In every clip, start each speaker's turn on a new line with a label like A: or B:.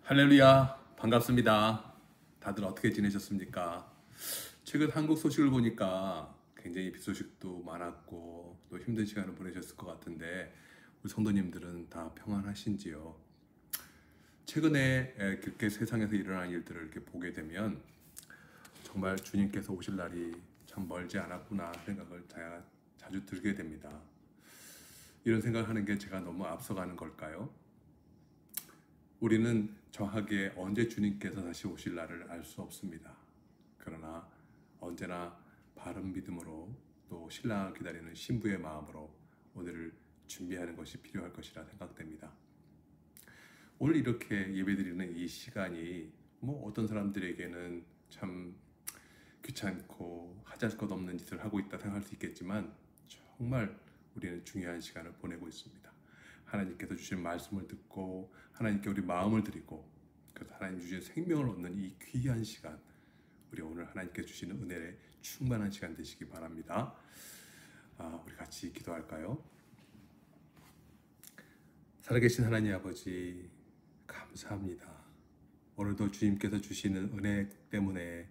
A: 할렐루야, 반갑습니다. 다들 어떻게 지내셨습니까? 최근 한국 소식을 보니까 굉장히 비 소식도 많았고 또 힘든 시간을 보내셨을 것 같은데 우리 성도님들은 다 평안하신지요? 최근에 그렇게 세상에서 일어난 일들을 이렇게 보게 되면 정말 주님께서 오실 날이 참 멀지 않았구나 생각을 자주 들게 됩니다. 이런 생각을 하는 게 제가 너무 앞서가는 걸까요? 우리는 정확하게 언제 주님께서 다시 오실 날을 알 수 없습니다. 그러나 언제나 바른 믿음으로 또 신랑을 기다리는 신부의 마음으로 오늘을 준비하는 것이 필요할 것이라 생각됩니다. 오늘 이렇게 예배드리는 이 시간이 어떤 사람들에게는 참 귀찮고 하잘 것 없는 짓을 하고 있다 생각할 수 있겠지만 정말 우리는 중요한 시간을 보내고 있습니다. 하나님께서 주신 말씀을 듣고 하나님께 우리 마음을 드리고 그래서 하나님 주신 생명을 얻는 이 귀한 시간, 우리 오늘 하나님께서 주시는 은혜에 충만한 시간 되시기 바랍니다. 우리 같이 기도할까요? 살아계신 하나님 아버지 감사합니다. 오늘도 주님께서 주시는 은혜 때문에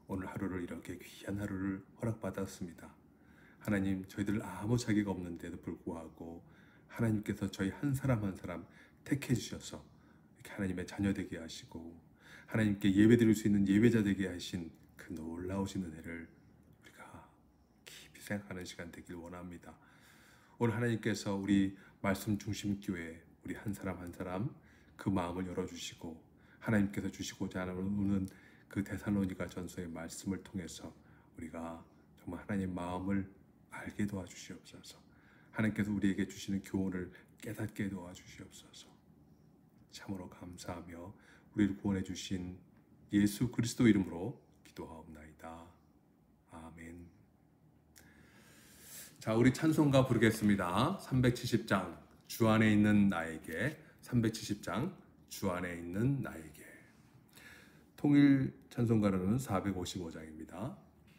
A: 오늘 하루를 이렇게 귀한 하루를 허락받았습니다. 하나님, 저희들 아무 자격이 없는데도 불구하고 하나님께서 저희 한 사람 한 사람 택해 주셔서 이렇게 하나님의 자녀 되게 하시고 하나님께 예배드릴 수 있는 예배자 되게 하신 그 놀라우신 은혜를 우리가 깊이 생각하는 시간 되길 원합니다. 오늘 하나님께서 우리 말씀 중심 교회 우리 한 사람 한 사람 그 마음을 열어주시고 하나님께서 주시고자 하는 그 데살로니가 전서의 말씀을 통해서 우리가 정말 하나님의 마음을 알게 도와주시옵소서. 하나님께서 우리에게 주시는 교훈을 깨닫게 도와주시옵소서. 참으로 감사하며 우리를 구원해 주신 예수 그리스도 이름으로 기도하옵나이다. 아멘. 자, 우리 찬송가 부르겠습니다. 370장 주 안에 있는 나에게, 370장 주 안에 있는 나에게. 통일 찬송가로는 455장입니다.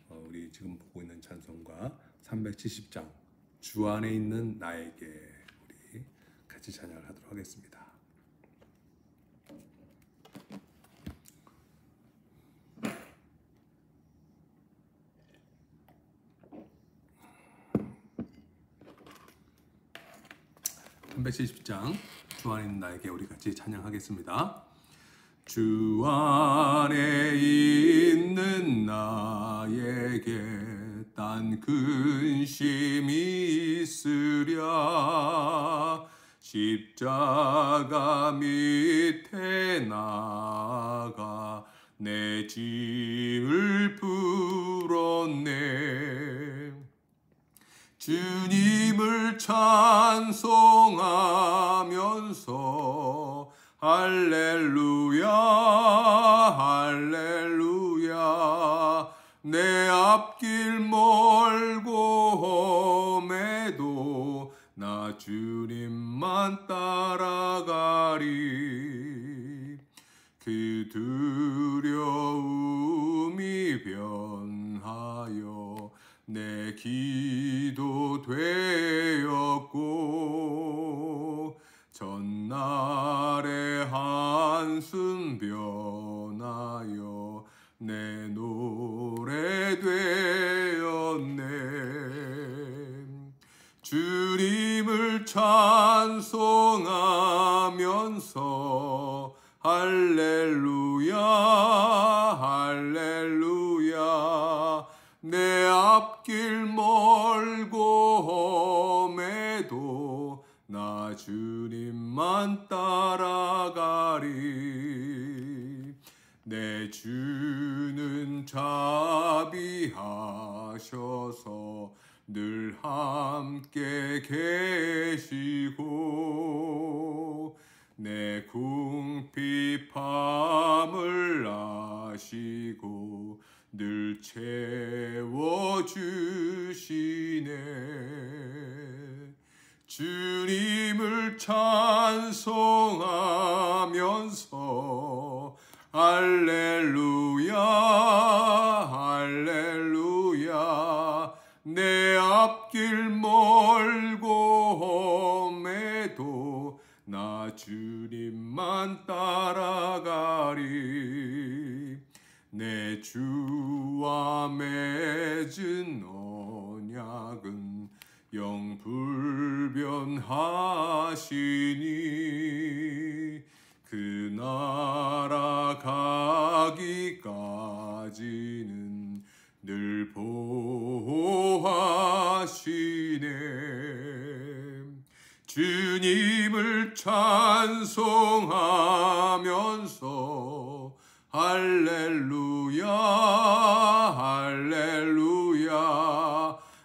A: 우리 지금 보고 있는 찬송가 370장 주 안에 있는 나에게 우리 같이 찬양을 하도록 하겠습니다. (370장) 주 안에 있는 나에게 우리 같이 찬양하겠습니다. 주 안에 있는 나에게 딴 근심이 있으랴 십자가 밑에 나가 내 짐을 풀었네. 주님을 찬송하면서 할렐루야 할렐루야 내 앞길 멀고 험해도 나 주님만 따라가리. 그 두려움이 변하여 내 기도 되었고 전날의 한숨 변하여 내 노래 되었네. 주님을 찬송하면서 할렐루야 할렐루야 내 앞길 멀고 험해도 나 주님만 따라가리. 내 주는 자비하셔서 늘 함께 계시고 내 궁핍함을 아시고 늘 채워주시네. 주님을 찬송하면서 할렐루야 할렐루야 내 앞길 멀고 험해도 나 주님만 주님만 따라가리. 내 주와 맺은 언약은 영불변하시니 그 나라 가기까지는 늘 보호하시네. 주님을 찬송하면서 할렐루야 할렐루야.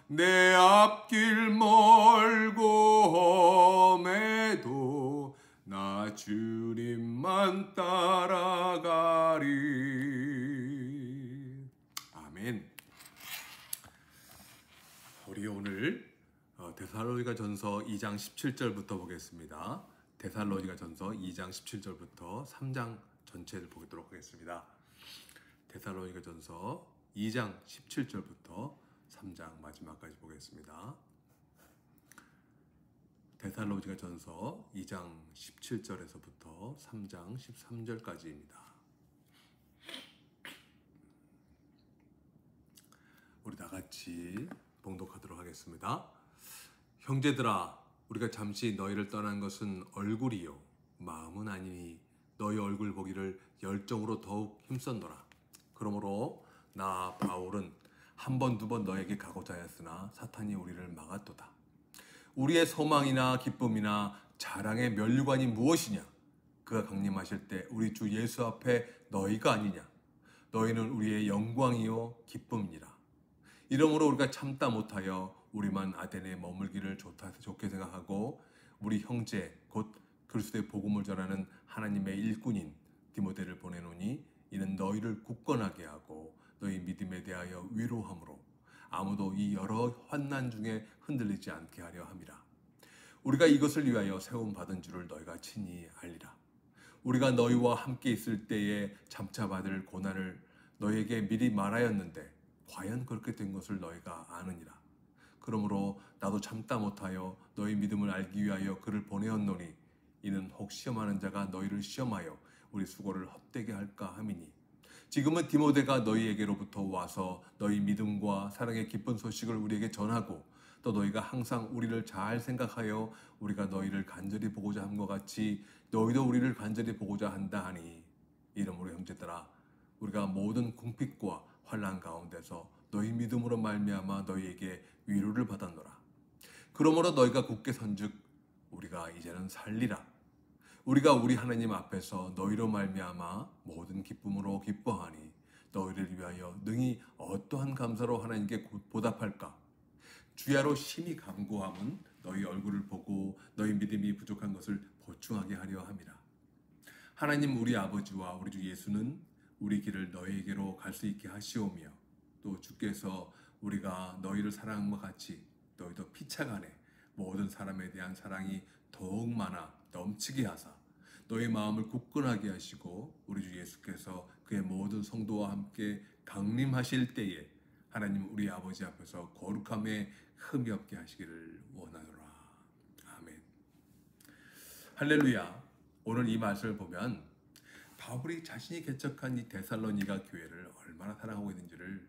A: 내 앞길 멀고 험해도 나 주님만 따라가리. 아멘. 우리 오늘 데살로니가전서 2장 17절부터 보겠습니다. 데살로니가전서 2장 17절부터 3장 전체를 보도록 하겠습니다. 데살로니가전서 2장 17절부터 3장 마지막까지 보겠습니다. 데살로니가전서 2장 17절에서부터 3장 13절까지입니다. 우리 다 같이 봉독하도록 하겠습니다. 형제들아, 우리가 잠시 너희를 떠난 것은 얼굴이요 마음은 아니니 너희 얼굴 보기를 열정으로 더욱 힘썼노라. 그러므로 나 바울은 한 번 두 번 너에게 가고자 하였으나 사탄이 우리를 막았도다. 우리의 소망이나 기쁨이나 자랑의 면류관이 무엇이냐? 그가 강림하실 때 우리 주 예수 앞에 너희가 아니냐? 너희는 우리의 영광이요 기쁨이니라. 이러므로 우리가 참다 못하여 우리만 아데네에 머물기를 좋게 생각하고 우리 형제 곧 그리스도의 복음을 전하는 하나님의 일꾼인 디모데를 보내노니 이는 너희를 굳건하게 하고 너희 믿음에 대하여 위로함으로 아무도 이 여러 환난 중에 흔들리지 않게 하려 함이라. 우리가 이것을 위하여 세움 받은 줄을 너희가 친히 알리라. 우리가 너희와 함께 있을 때에 잠차 받을 고난을 너희에게 미리 말하였는데 과연 그렇게 된 것을 너희가 아느니라. 그러므로 나도 참다 못하여 너희 믿음을 알기 위하여 그를 보내었노니 이는 혹 시험하는 자가 너희를 시험하여 우리 수고를 헛되게 할까 함이니 지금은 디모데가 너희에게로부터 와서 너희 믿음과 사랑의 기쁜 소식을 우리에게 전하고 또 너희가 항상 우리를 잘 생각하여 우리가 너희를 간절히 보고자 함과 같이 너희도 우리를 간절히 보고자 한다 하니 이러므로 형제들아 우리가 모든 궁핍과 환난 가운데서 너희 믿음으로 말미암아 너희에게 위로를 받았노라. 그러므로 너희가 굳게 선즉 우리가 이제는 살리라. 우리가 우리 하나님 앞에서 너희로 말미암아 모든 기쁨으로 기뻐하니 너희를 위하여 능히 어떠한 감사로 하나님께 보답할까? 주야로 심히 간구함은 너희 얼굴을 보고 너희 믿음이 부족한 것을 보충하게 하려 함이라. 하나님 우리 아버지와 우리 주 예수는 우리 길을 너희에게로 갈 수 있게 하시오며 또 주께서 우리가 너희를 사랑함과 같이 너희도 피차간에 모든 사람에 대한 사랑이 더욱 많아 넘치게 하사 너희 마음을 굳건하게 하시고 우리 주 예수께서 그의 모든 성도와 함께 강림하실 때에 하나님 우리 아버지 앞에서 거룩함에 흠이 없게 하시기를 원하노라. 아멘. 할렐루야. 오늘 이 말씀을 보면 바울이 자신이 개척한 이 데살로니가 교회를 얼마나 사랑하고 있는지를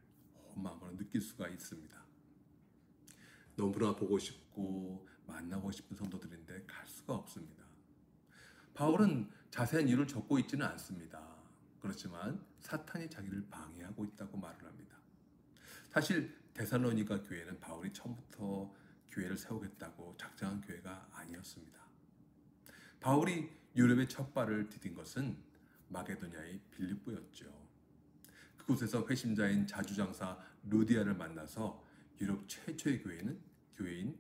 A: 온 마음으로 느낄 수가 있습니다. 너무나 보고 싶고 만나고 싶은 성도들인데 갈 수가 없습니다. 바울은 자세한 이유를 적고 있지는 않습니다. 그렇지만 사탄이 자기를 방해하고 있다고 말을 합니다. 사실 데살로니가 교회는 바울이 처음부터 교회를 세우겠다고 작정한 교회가 아니었습니다. 바울이 유럽의 첫 발을 디딘 것은 마게도냐의 빌립보였죠. 그곳에서 회심자인 자주장사 루디아를 만나서 유럽 최초의 교회인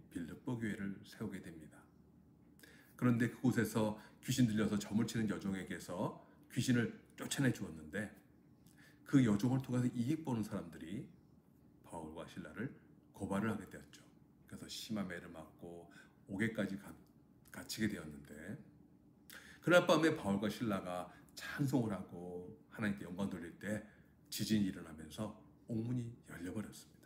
A: 빌립보 교회를 세우게 됩니다. 그런데 그곳에서 귀신 들려서 점을 치는 여종에게서 귀신을 쫓아내 주었는데 그 여종을 통해서 이익 보는 사람들이 바울과 실라를 고발을 하게 되었죠. 그래서 심한 매를 맞고 옥에까지 갇히게 되었는데 그날 밤에 바울과 실라가 찬송을 하고 하나님께 영광 돌릴 때 지진이 일어나면서 옥문이 열려버렸습니다.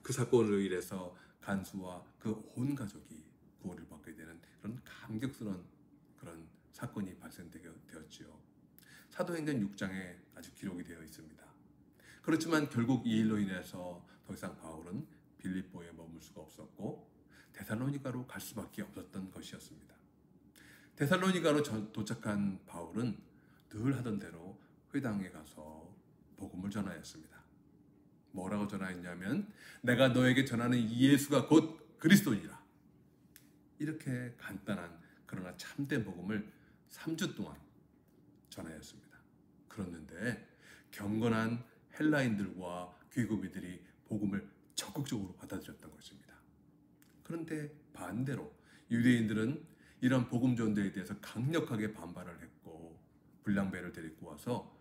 A: 그 사건으로 인해서 간수와 그 온 가족이 구원을 받게 되는 그런 감격스러운 그런 사건이 발생되었지요. 사도행전 6장에 아주 기록이 되어 있습니다. 그렇지만 결국 이 일로 인해서 더 이상 바울은 빌립보에 머물 수가 없었고 데살로니가로 갈 수밖에 없었던 것이었습니다. 데살로니가로 도착한 바울은 늘 하던 대로 회당에 가서 복음을 전하였습니다. 뭐라고 전하였냐면 내가 너에게 전하는 이 예수가 곧 그리스도니라. 이렇게 간단한 그러나 참된 복음을 3주 동안 전하였습니다. 그랬는데 경건한 헬라인들과 귀고비들이 복음을 적극적으로 받아들였던 것입니다. 그런데 반대로 유대인들은 이런 복음 전도에 대해서 강력하게 반발을 했고 불량배를 데리고 와서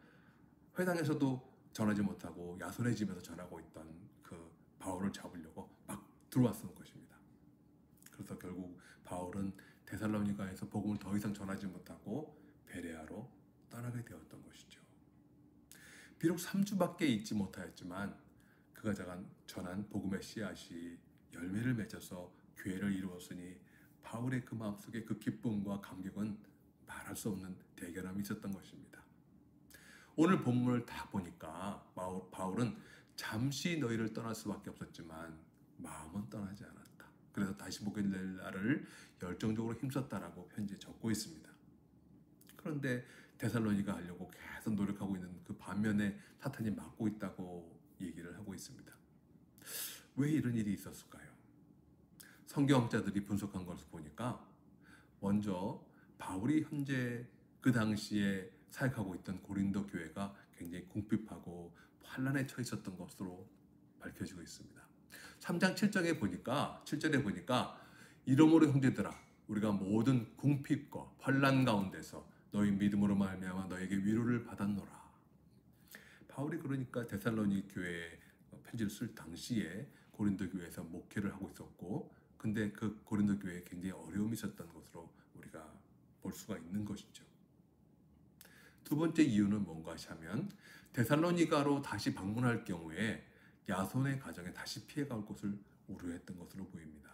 A: 회당에서도 전하지 못하고 야손의 집에서 전하고 있던 그 바울을 잡으려고 막 들어왔던 것입니다. 그래서 결국 바울은 데살로니가에서 복음을 더 이상 전하지 못하고 베레아로 떠나게 되었던 것이죠. 비록 3주밖에 있지 못하였지만 그가 전한 복음의 씨앗이 열매를 맺어서 교회를 이루었으니 바울의 그 마음속에 그 기쁨과 감격은 말할 수 없는 대견함이 있었던 것입니다. 오늘 본문을 딱 보니까 바울은 잠시 너희를 떠날 수밖에 없었지만 마음은 떠나지 않았다. 그래서 다시 보게 될 날을 열정적으로 힘썼다라고 편지에 적고 있습니다. 그런데 데살로니가 하려고 계속 노력하고 있는 그 반면에 사탄이 막고 있다고 얘기를 하고 있습니다. 왜 이런 일이 있었을까요? 성경학자들이 분석한 것을 보니까 먼저 바울이 현재 그 당시에 사역하고 있던 고린도 교회가 굉장히 궁핍하고 환난에 처해 있었던 것으로 밝혀지고 있습니다. 3장 7절에 보니까 이러므로 형제들아 우리가 모든 궁핍과 환난 가운데서 너희 믿음으로 말미암아 너에게 위로를 받았노라. 바울이 그러니까 데살로니 교회에 편지를 쓸 당시에 고린도 교회에서 목회를 하고 있었고 근데 그 고린도 교회에 굉장히 어려움이 있었던 것으로 우리가 볼 수가 있는 것이죠. 두 번째 이유는 뭔가 하면 데살로니가로 다시 방문할 경우에 야손의 가정에 다시 피해갈 것을 우려했던 것으로 보입니다.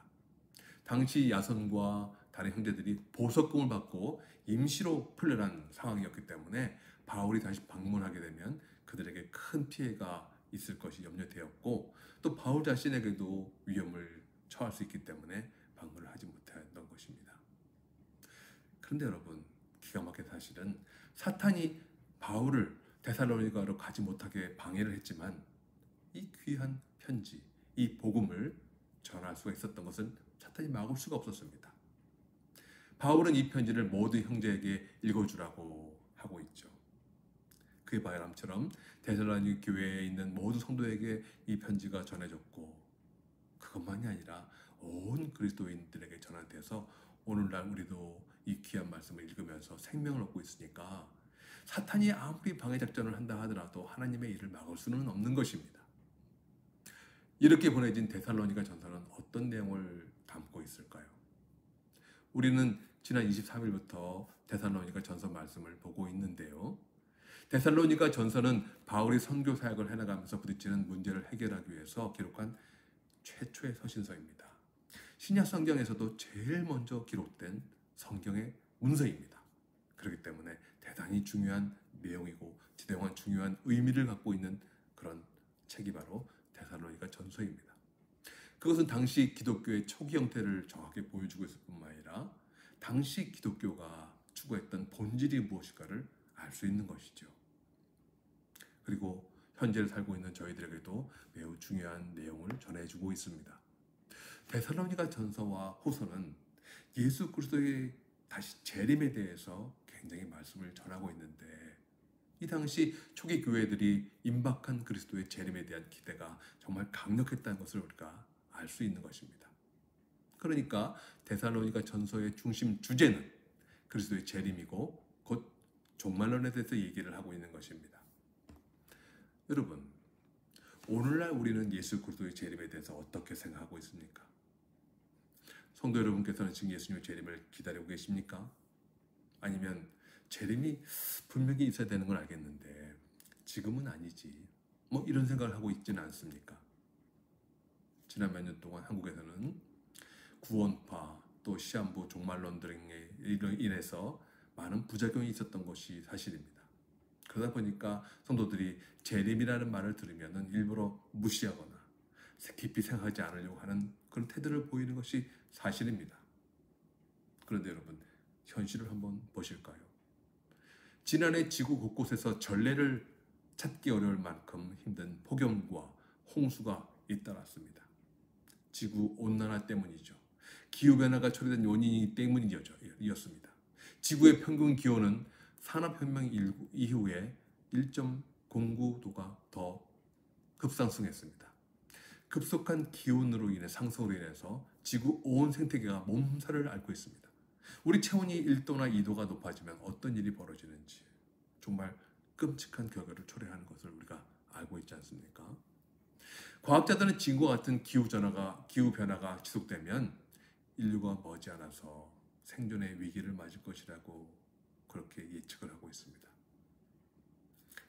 A: 당시 야손과 다른 형제들이 보석금을 받고 임시로 풀려난 상황이었기 때문에 바울이 다시 방문하게 되면 그들에게 큰 피해가 있을 것이 염려되었고 또 바울 자신에게도 위험을 처할 수 있기 때문에 방문을 하지 못했던 것입니다. 그런데 여러분 기가 막힌 사실은 사탄이 바울을 데살로니가로 가지 못하게 방해를 했지만 이 귀한 편지, 이 복음을 전할 수가 있었던 것은 사탄이 막을 수가 없었습니다. 바울은 이 편지를 모든 형제에게 읽어주라고 하고 있죠. 그의 바람처럼 데살로니 교회에 있는 모든 성도에게 이 편지가 전해졌고 그것만이 아니라 온 그리스도인들에게 전환돼서 오늘날 우리도 이 귀한 말씀을 읽으면서 생명을 얻고 있으니까 사탄이 아무리 방해 작전을 한다 하더라도 하나님의 일을 막을 수는 없는 것입니다. 이렇게 보내진 데살로니가 전서는 어떤 내용을 담고 있을까요? 우리는 지난 23일부터 데살로니가 전서 말씀을 보고 있는데요. 데살로니가 전서는 바울이 선교 사역을 해나가면서 부딪히는 문제를 해결하기 위해서 기록한 최초의 서신서입니다. 신약 성경에서도 제일 먼저 기록된 성경의 문서입니다. 그렇기 때문에 대단히 중요한 내용이고 대단히 중요한 의미를 갖고 있는 그런 책이 바로 데살로니가 전서입니다. 그것은 당시 기독교의 초기 형태를 정확히 보여주고 있을 뿐만 아니라 당시 기독교가 추구했던 본질이 무엇일까를 알 수 있는 것이죠. 그리고 현재를 살고 있는 저희들에게도 매우 중요한 내용을 전해주고 있습니다. 데살로니가 전서와 후서는 예수 그리스도의 다시 재림에 대해서 굉장히 말씀을 전하고 있는데 이 당시 초기 교회들이 임박한 그리스도의 재림에 대한 기대가 정말 강력했다는 것을 우리가 알 수 있는 것입니다. 그러니까 데살로니가 전서의 중심 주제는 그리스도의 재림이고 곧 종말론에 대해서 얘기를 하고 있는 것입니다. 여러분, 오늘날 우리는 예수 그리스도의 재림에 대해서 어떻게 생각하고 있습니까? 성도 여러분께서는 지금 예수님의 재림을 기다리고 계십니까? 아니면 재림이 분명히 있어야 되는 건 알겠는데 지금은 아니지 뭐 이런 생각을 하고 있지는 않습니까? 지난 몇 년 동안 한국에서는 구원파 또 시한부 종말론들에 인해서 많은 부작용이 있었던 것이 사실입니다. 그러다 보니까 성도들이 재림이라는 말을 들으면 일부러 무시하거나 깊이 생각하지 않으려고 하는 그런 태도를 보이는 것이 사실입니다. 그런데 여러분, 현실을 한번 보실까요? 지난해 지구 곳곳에서 전례를 찾기 어려울 만큼 힘든 폭염과 홍수가 잇따랐습니다. 지구 온난화 때문이죠. 기후변화가 초래된 요인이 때문이었습니다. 지구의 평균 기온은 산업혁명 이후에 1.09도가 더 급상승했습니다. 급속한 기온으로 인해 상승으로 인해서 지구 온 생태계가 몸살을 앓고 있습니다. 우리 체온이 1도나 2도가 높아지면 어떤 일이 벌어지는지 정말 끔찍한 결과를 초래하는 것을 우리가 알고 있지 않습니까? 과학자들은 지금과 같은 기후변화가 지속되면 인류가 머지않아서 생존의 위기를 맞을 것이라고 그렇게 예측을 하고 있습니다.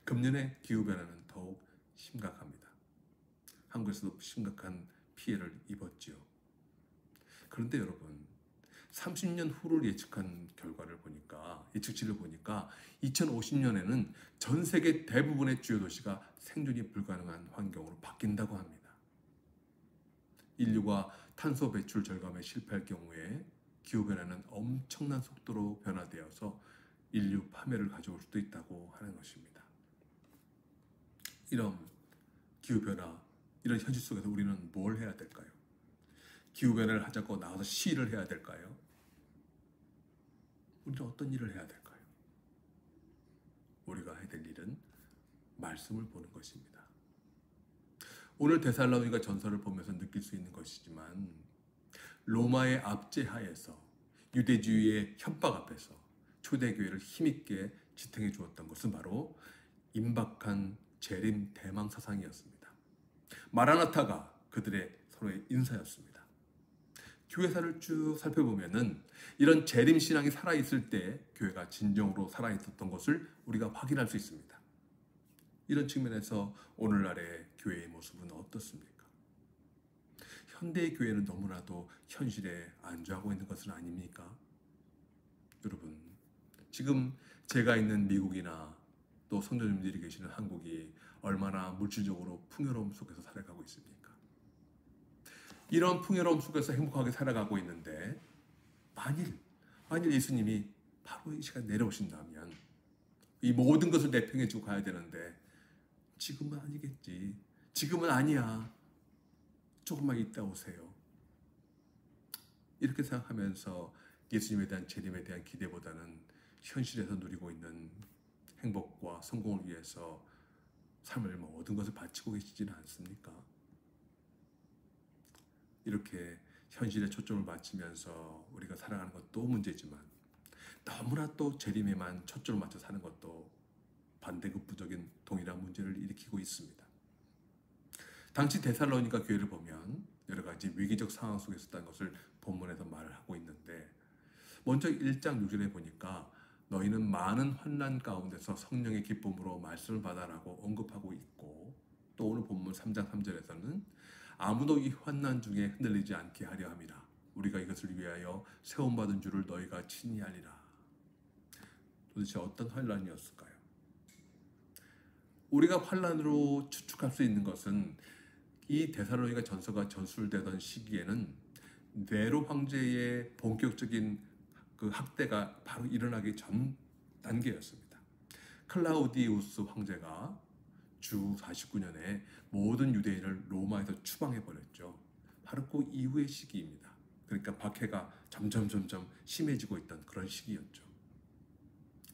A: 금년의 기후변화는 더욱 심각합니다. 한국에서도 심각한 피해를 입었지요. 그런데 여러분, 30년 후를 예측한 예측치를 보니까 2050년에는 전 세계 대부분의 주요 도시가 생존이 불가능한 환경으로 바뀐다고 합니다. 인류가 탄소 배출 절감에 실패할 경우에 기후변화는 엄청난 속도로 변화되어서 인류 파멸을 가져올 수도 있다고 하는 것입니다. 이런 기후변화, 이런 현실 속에서 우리는 뭘 해야 될까요? 기후변화를 하자고 나가서 시위를 해야 될까요? 우리는 어떤 일을 해야 될까요? 우리가 해야 될 일은 말씀을 보는 것입니다. 오늘 데살로니가 전서를 보면서 느낄 수 있는 것이지만 로마의 압제하에서 유대주의의 협박 앞에서 초대교회를 힘있게 지탱해 주었던 것은 바로 임박한 재림 대망 사상이었습니다. 마라나타가 그들의 서로의 인사였습니다. 교회사를 쭉 살펴보면은 이런 재림 신앙이 살아있을 때 교회가 진정으로 살아있었던 것을 우리가 확인할 수 있습니다. 이런 측면에서 오늘날의 교회의 모습은 어떻습니까? 현대의 교회는 너무나도 현실에 안주하고 있는 것은 아닙니까? 여러분, 지금 제가 있는 미국이나 또 성도님들이 계시는 한국이 얼마나 물질적으로 풍요로움 속에서 살아가고 있습니까? 이런 풍요로움 속에서 행복하게 살아가고 있는데 만일 예수님이 바로 이 시간 내려오신다면 이 모든 것을 내팽해 주고 가야 되는데 지금은 아니겠지. 지금은 아니야. 조금만 있다 오세요. 이렇게 생각하면서 예수님에 대한 재림에 대한 기대보다는 현실에서 누리고 있는 행복과 성공을 위해서 삶을 모든 것을 바치고 계시지는 않습니까? 이렇게 현실에 초점을 맞추면서 우리가 살아가는 것도 문제지만 너무나 또 재림에만 초점을 맞춰 사는 것도 반대급부적인 동일한 문제를 일으키고 있습니다. 당시 데살로니가 교회를 보면 여러 가지 위기적 상황 속에 있었다는 것을 본문에서 말을 하고 있는데 먼저 1장 6절에 보니까 너희는 많은 환난 가운데서 성령의 기쁨으로 말씀을 받아라고 언급하고 있고 또 오늘 본문 3장 3절에서는 아무도 이 환난 중에 흔들리지 않게 하려 함이라. 우리가 이것을 위하여 세움받은 줄을 너희가 친히 알리라. 도대체 어떤 환난이었을까요? 우리가 환난으로 추측할 수 있는 것은 이 데살로니가 전서가 전술되던 시기에는 네로 황제의 본격적인 그 학대가 바로 일어나기 전 단계였습니다. 클라우디우스 황제가 주 49년에 모든 유대인을 로마에서 추방해버렸죠. 바로 그 이후의 시기입니다. 그러니까 박해가 점점 심해지고 있던 그런 시기였죠.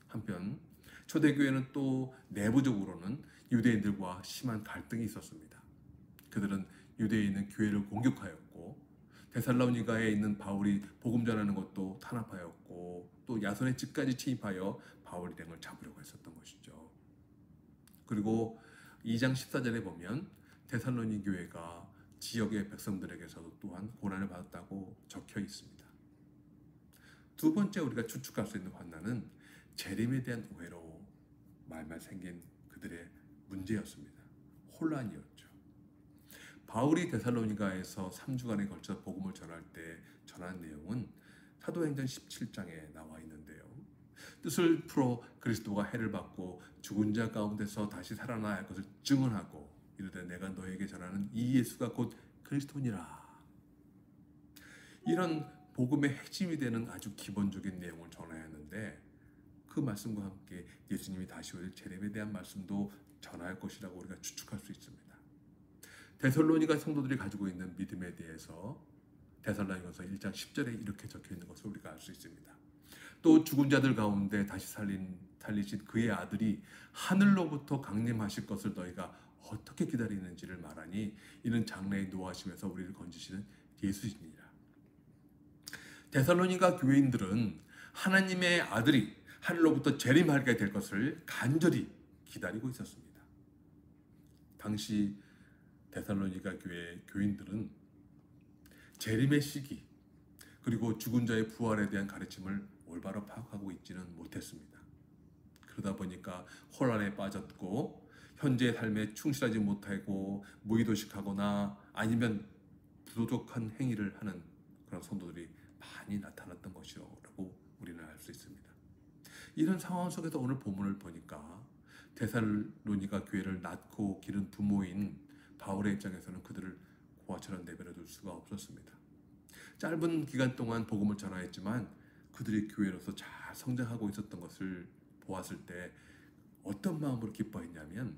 A: 한편 초대교회는 또 내부적으로는 유대인들과 심한 갈등이 있었습니다. 그들은 유대에 있는 교회를 공격하였고 데살로니가에 있는 바울이 복음 전하는 것도 탄압하였고 또 야손의 집까지 침입하여 바울 일행을 잡으려고 했었던 것이죠. 그리고 2장 14절에 보면 데살로니 교회가 지역의 백성들에게서도 또한 고난을 받았다고 적혀 있습니다. 두 번째 우리가 추측할 수 있는 환난은 재림에 대한 오해로 말만 생긴 그들의 문제였습니다. 혼란이었죠. 바울이 데살로니가에서 3주간에 걸쳐 복음을 전할 때 전한 내용은 사도행전 17장에 나와 있는데요. 뜻을 풀어 그리스도가 해를 받고 죽은 자 가운데서 다시 살아나야 할 것을 증언하고 이르되 내가 너에게 전하는 이 예수가 곧 그리스도니라. 이런 복음의 핵심이 되는 아주 기본적인 내용을 전해야 하는데 그 말씀과 함께 예수님이 다시 오실 재림에 대한 말씀도 전할 것이라고 우리가 추측할 수 있습니다. 데살로니가 성도들이 가지고 있는 믿음에 대해서 데살로니가서 1장 10절에 이렇게 적혀 있는 것을 우리가 알 수 있습니다. 또 죽은 자들 가운데 다시 살리신 그의 아들이 하늘로부터 강림하실 것을 너희가 어떻게 기다리는지를 말하니 이는 장래에 노하시면서 우리를 건지시는 예수시니라. 데살로니가 교인들은 하나님의 아들이 하늘로부터 재림하게 될 것을 간절히 기다리고 있었습니다. 당시 데살로니가 교회 교인들은 재림의 시기 그리고 죽은 자의 부활에 대한 가르침을 올바로 파악하고 있지는 못했습니다. 그러다 보니까 혼란에 빠졌고 현재의 삶에 충실하지 못하고 무의도식하거나 아니면 부도덕한 행위를 하는 그런 성도들이 많이 나타났던 것이라고 우리는 알 수 있습니다. 이런 상황 속에서 오늘 본문을 보니까 데살로니가 교회를 낳고 기른 부모인 바울의 입장에서는 그들을 고아처럼 내버려 둘 수가 없었습니다. 짧은 기간 동안 복음을 전하였지만 그들이 교회로서 잘 성장하고 있었던 것을 보았을 때 어떤 마음으로 기뻐했냐면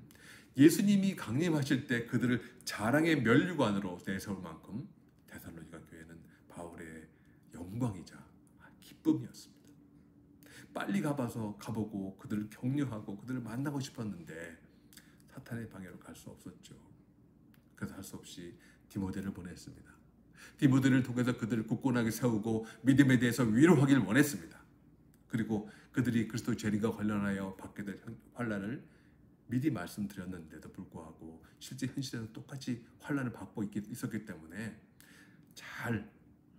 A: 예수님이 강림하실 때 그들을 자랑의 면류관으로 내세울 만큼 데살로니가 교회는 바울의 영광이자 기쁨이었습니다. 빨리 가보고 그들을 격려하고 그들을 만나고 싶었는데 사탄의 방해로 갈 수 없었죠. 그래서 할 수 없이 디모데를 보냈습니다. 디모데를 통해서 그들을 굳건하게 세우고 믿음에 대해서 위로하길 원했습니다. 그리고 그들이 그리스도 재림과 관련하여 받게 될 환난을 미리 말씀드렸는데도 불구하고 실제 현실에서 똑같이 환난을 받고 있었기 때문에 잘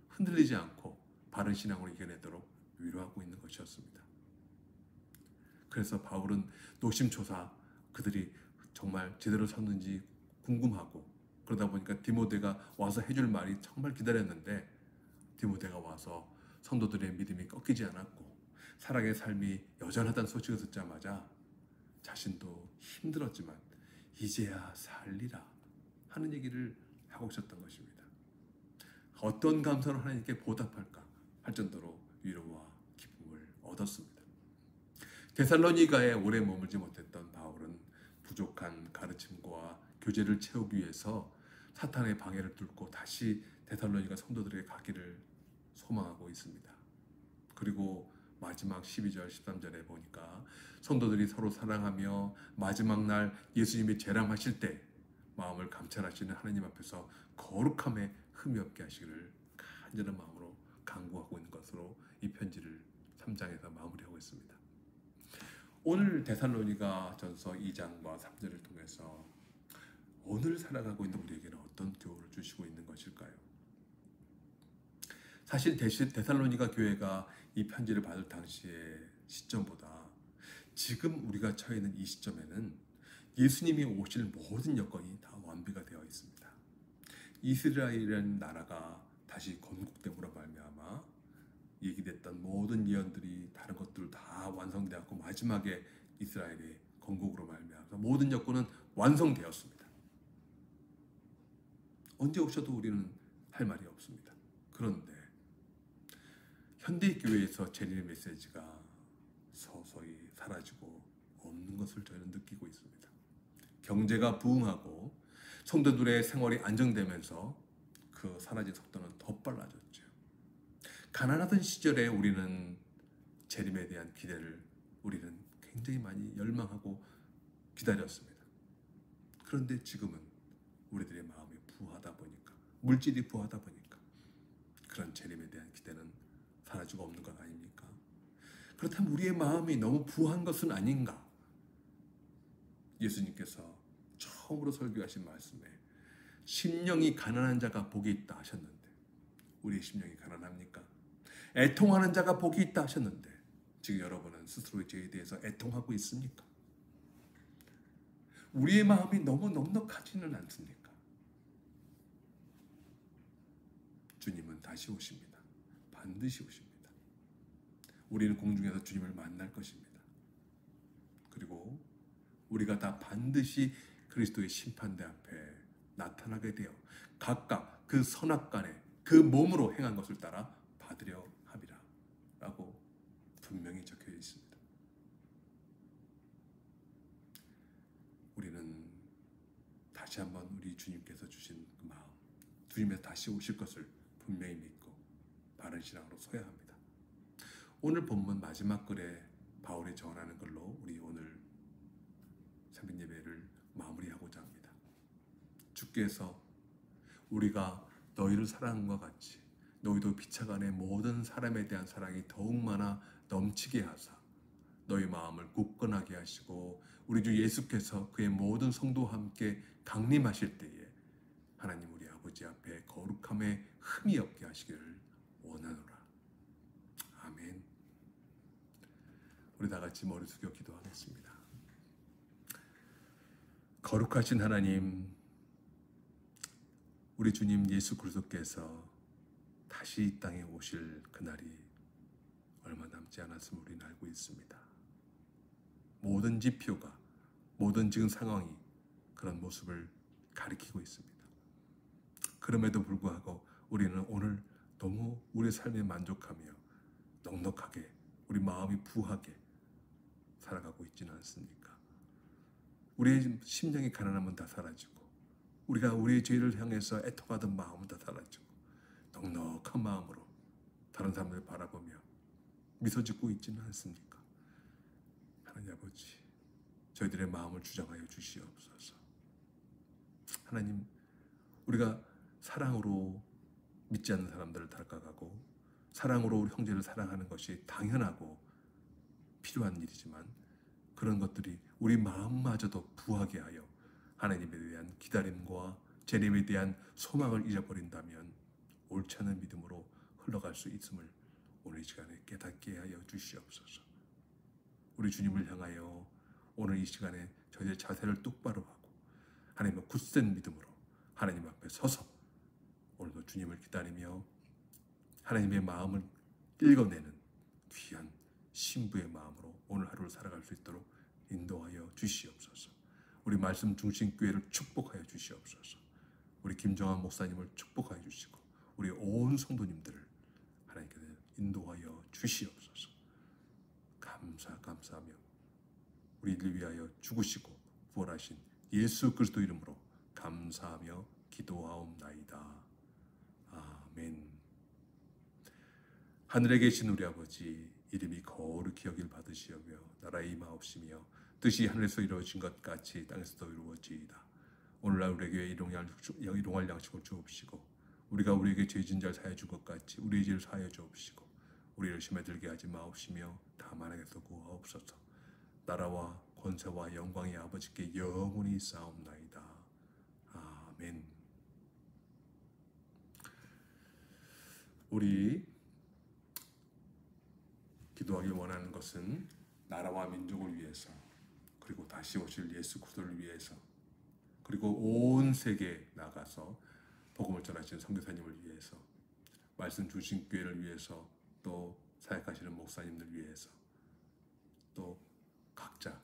A: 흔들리지 않고 바른 신앙으로 이겨내도록 위로하고 있는 것이었습니다. 그래서 바울은 노심초사 그들이 정말 제대로 섰는지 궁금하고 그러다 보니까 디모데가 와서 해줄 말이 정말 기다렸는데 디모데가 와서 성도들의 믿음이 꺾이지 않았고 사랑의 삶이 여전하다는 소식을 듣자마자 자신도 힘들었지만 이제야 살리라 하는 얘기를 하고 있었던 것입니다. 어떤 감사로 하나님께 보답할까 할 정도로 위로와 기쁨을 얻었습니다. 데살로니가에 오래 머물지 못했던 바울은 부족한 가르침과 교제를 채우기 위해서 사탄의 방해를 뚫고 다시 데살로니가 성도들에게 가기를 소망하고 있습니다. 그리고 마지막 12절 13절에 보니까 성도들이 서로 사랑하며 마지막 날 예수님이 재림하실 때 마음을 감찰하시는 하나님 앞에서 거룩함에 흠이 없게 하시기를 간절한 마음으로 간구하고 있는 것으로 이 편지를 3장에서 마무리하고 있습니다. 오늘 데살로니가 전서 2장과 3절을 통해서 오늘 살아가고 있는 우리에게는 어떤 교훈을 주시고 있는 것일까요? 사실 데살로니가 교회가 이 편지를 받을 당시의 시점보다 지금 우리가 처해 있는 이 시점에는 예수님이 오실 모든 여건이 다 완비가 되어 있습니다. 이스라엘이라는 나라가 다시 건국됨으로 말미암아 얘기됐던 모든 예언들이 다른 것들 다 완성되었고 마지막에 이스라엘의 건국으로 말미암아 모든 여건은 완성되었습니다. 언제 오셔도 우리는 할 말이 없습니다. 그런데 현대 교회에서 재림의 메시지가 서서히 사라지고 없는 것을 저희는 느끼고 있습니다. 경제가 부흥하고 성도들의 생활이 안정되면서 그 사라진 속도는 더 빨라졌죠. 가난하던 시절에 우리는 재림에 대한 기대를 우리는 굉장히 많이 열망하고 기다렸습니다. 그런데 지금은 우리들의 마음이 부하다 보니까 물질이 부하다 보니까 그런 재림에 대한 기대는 사라지고 없는 것 아닙니까? 그렇다면 우리의 마음이 너무 부한 것은 아닌가? 예수님께서 처음으로 설교하신 말씀에 심령이 가난한 자가 복이 있다 하셨는데 우리의 심령이 가난합니까? 애통하는 자가 복이 있다 하셨는데 지금 여러분은 스스로의 죄에 대해서 애통하고 있습니까? 우리의 마음이 너무 넉넉하지는 않습니까? 주님은 다시 오십니다. 반드시 오십니다. 우리는 공중에서 주님을 만날 것입니다. 그리고 우리가 다 반드시 그리스도의 심판대 앞에 나타나게 되어 각각 그 선악간에 그 몸으로 행한 것을 따라 받으려 함이라 라고 분명히 적혀 있습니다. 우리는 다시 한번 우리 주님께서 주신 그 마음, 주님의 다시 오실 것을 분명히 믿고 바른 신앙으로 서야 합니다. 오늘 본문 마지막 글에 바울이 전하는 걸로 우리 오늘 새벽 예배를 마무리하고자 합니다. 주께서 우리가 너희를 사랑한 것 같이 너희도 피차간의 모든 사람에 대한 사랑이 더욱 많아 넘치게 하사 너희 마음을 굳건하게 하시고 우리 주 예수께서 그의 모든 성도와 함께 강림하실 때에 하나님 우리 아버지 앞에 거룩함에 흠이 없게 하시기를 원하노라. 아멘. 우리 다 같이 머리 숙여 기도하겠습니다. 거룩하신 하나님, 우리 주님 예수 그리스도께서 다시 이 땅에 오실 그날이 얼마 남지 않았음을 우리는 알고 있습니다. 모든 지표가, 모든 지금 상황이 그런 모습을 가리키고 있습니다. 그럼에도 불구하고 우리는 오늘 너무 우리의 삶에 만족하며 넉넉하게 우리 마음이 부하게 살아가고 있지는 않습니까? 우리의 심령이 가난함은 다 사라지고 우리가 우리의 죄를 향해서 애통하던 마음은 다 사라지고 넉넉한 마음으로 다른 사람을 바라보며 미소 짓고 있지는 않습니까? 하나님 아버지, 저희들의 마음을 주장하여 주시옵소서. 하나님, 우리가 사랑으로 믿지 않는 사람들을 다가가고 사랑으로 우리 형제를 사랑하는 것이 당연하고 필요한 일이지만 그런 것들이 우리 마음마저도 부하게 하여 하나님에 대한 기다림과 재림에 대한 소망을 잃어버린다면 옳지 않은 믿음으로 흘러갈 수 있음을 오늘 이 시간에 깨닫게 하여 주시옵소서. 우리 주님을 향하여 오늘 이 시간에 저희의 자세를 똑바로 하고 하나님의 굳센 믿음으로 하나님 앞에 서서 오늘도 주님을 기다리며 하나님의 마음을 읽어내는 귀한 신부의 마음으로 오늘 하루를 살아갈 수 있도록 인도하여 주시옵소서. 우리 말씀 중심 교회를 축복하여 주시옵소서. 우리 김정환 목사님을 축복하여 주시고 우리 온 성도님들을 하나님께서 인도하여 주시옵소서. 감사하며 우리를 위하여 죽으시고 부활하신 예수 그리스도 이름으로 감사하며 기도하옵나이다. 아멘. 하늘에 계신 우리 아버지, 이름이 거룩히 여길 받으시오며 나라의 임하옵시며 뜻이 하늘에서 이루어진 것 같이 땅에서도 이루어지이다. 오늘날 우리에게 일용할 양식을 주옵시고 우리가 우리에게 죄진 자를 사하여 준 것 같이 우리의 죄를 사하여 주옵시고 우리를 심에 들게 하지 마옵시며 다만 악에서 구하옵소서. 나라와 권세와 영광이 아버지께 영원히 있사옵나이다. 아멘. 우리 기도하기 원하는 것은 나라와 민족을 위해서, 그리고 다시 오실 예수 그리스도를 위해서, 그리고 온 세계에 나가서 복음을 전하시는 선교사님을 위해서, 말씀 중심 교회를 위해서, 또 사역하시는 목사님들 위해서, 또 각자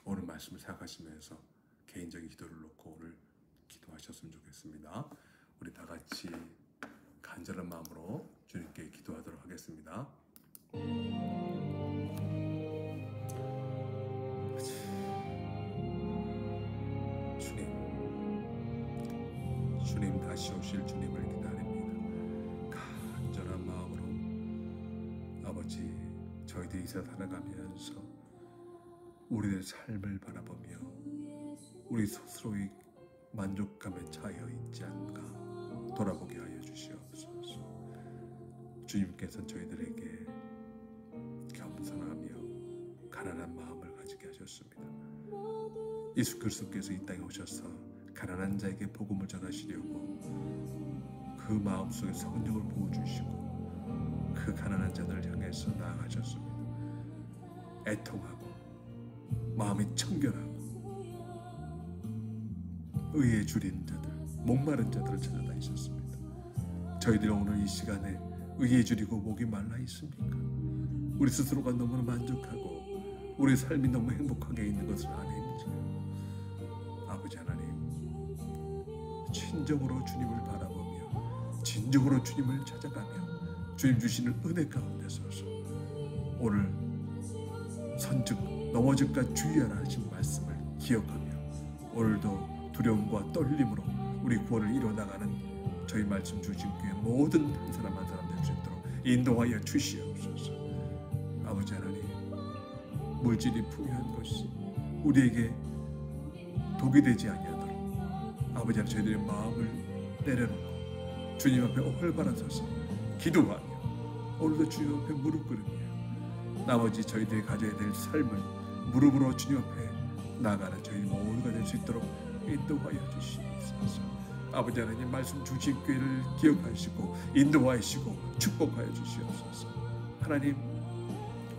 A: 오늘 말씀을 생각하시면서 개인적인 기도를 놓고 오늘 기도하셨으면 좋겠습니다. 우리 다 같이 간절한 마음으로 주님께 기도하도록 하겠습니다. 주님 다시 오실 주님을 기다립니다. 간절한 마음으로 아버지, 저희들이 이 세상 살아가면서 우리의 삶을 바라보며 우리 스스로의 만족감에 차여 있지 않은가 돌아보게 하여 주시옵소서. 주님께서는 저희들에게 겸손하며 가난한 마음을 가지게 하셨습니다. 예수 그리스도께서 이 땅에 오셔서 가난한 자에게 복음을 전하시려고 그 마음속에 성령을 부어주시고 그 가난한 자들을 향해서 나아가셨습니다. 애통하고 마음이 청결하고 의에 줄인 자들, 목마른 자들을 찾아다니셨습니다. 저희들은 오늘 이 시간에 의에 줄이고 목이 말라 있습니까? 우리 스스로가 너무나 만족하고 우리 삶이 너무 행복하게 있는 것을 아는지 아버지 하나님, 진정으로 주님을 바라보며 진정으로 주님을 찾아가며 주님 주시는 은혜 가운데 서서 오늘 선즉 넘어질까 주의하라 하신 말씀을 기억하며 오늘도 두려움과 떨림으로 우리 구원을 이뤄나가는 저희 말씀 주신 교회 모든 한 사람 한 사람 될 수 있도록 인도하여 주시옵소서. 아버지 하나님, 물질이 풍요한 것이 우리에게 독이 되지 아니하도록 아버지 하나님, 저희들의 마음을 내려놓고 주님 앞에 활발한 서서 기도하며 오늘도 주님 앞에 무릎 꿇으며 나머지 저희들이 가져야 될 삶을 무릎으로 주님 앞에 나아가는 저희 모두가 될 수 있도록 인도하여 주시옵소서. 아버지 하나님, 말씀 주신 교회를 기억하시고 인도하시고 축복하여 주시옵소서. 하나님,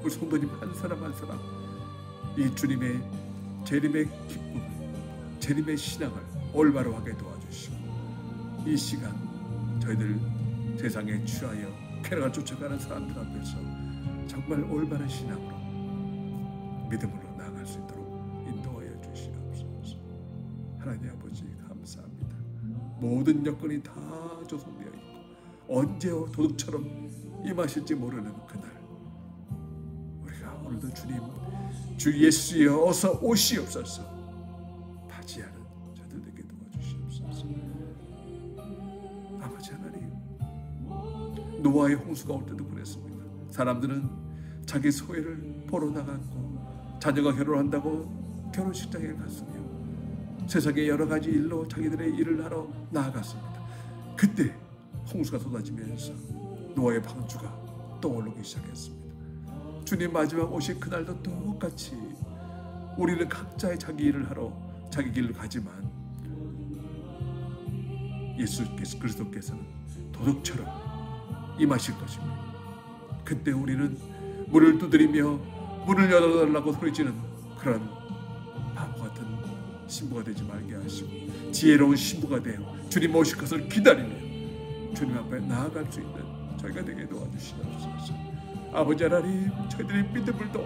A: 우리 성도님 한 사람 한 사람 이 주님의 재림의 기쁨을, 재림의 신앙을 올바로 하게 도와주시고 이 시간 저희들 세상에 취하여 쾌락을 쫓아가는 사람들 앞에서 정말 올바른 신앙으로 믿음으로 나아갈 수 있도록 인도하여 주시옵소서. 하나님 아버지 감사합니다. 모든 여건이 다 조성되어 있고 언제 도둑처럼 임하실지 모르는 그날, 우리가 오늘도 주님 주 예수여 어서 오시옵소서 맞이하는 저들 되게 도와주시옵소서. 아버지 하나님, 노아의 홍수가 올 때도 그랬습니다. 사람들은 자기 소유를 보러 나갔고 자녀가 결혼한다고 결혼식장에 갔으며 세상의 여러 가지 일로 자기들의 일을 하러 나아갔습니다. 그때 홍수가 쏟아지면서 노아의 방주가 떠오르기 시작했습니다. 주님 마지막 오실 그날도 똑같이 우리는 각자의 자기 일을 하러 자기 길을 가지만 예수 그리스도께서는 도둑처럼 임하실 것입니다. 그때 우리는 문을 두드리며 문을 열어달라고 소리치는 그런 바보 같은 신부가 되지 말게 하시고 지혜로운 신부가 되어 주님 오실 것을 기다리며 주님 앞에 나아갈 수 있는 저희가 되게 도와주시옵소서. 아버지 하나님, 저희들의 믿음을 더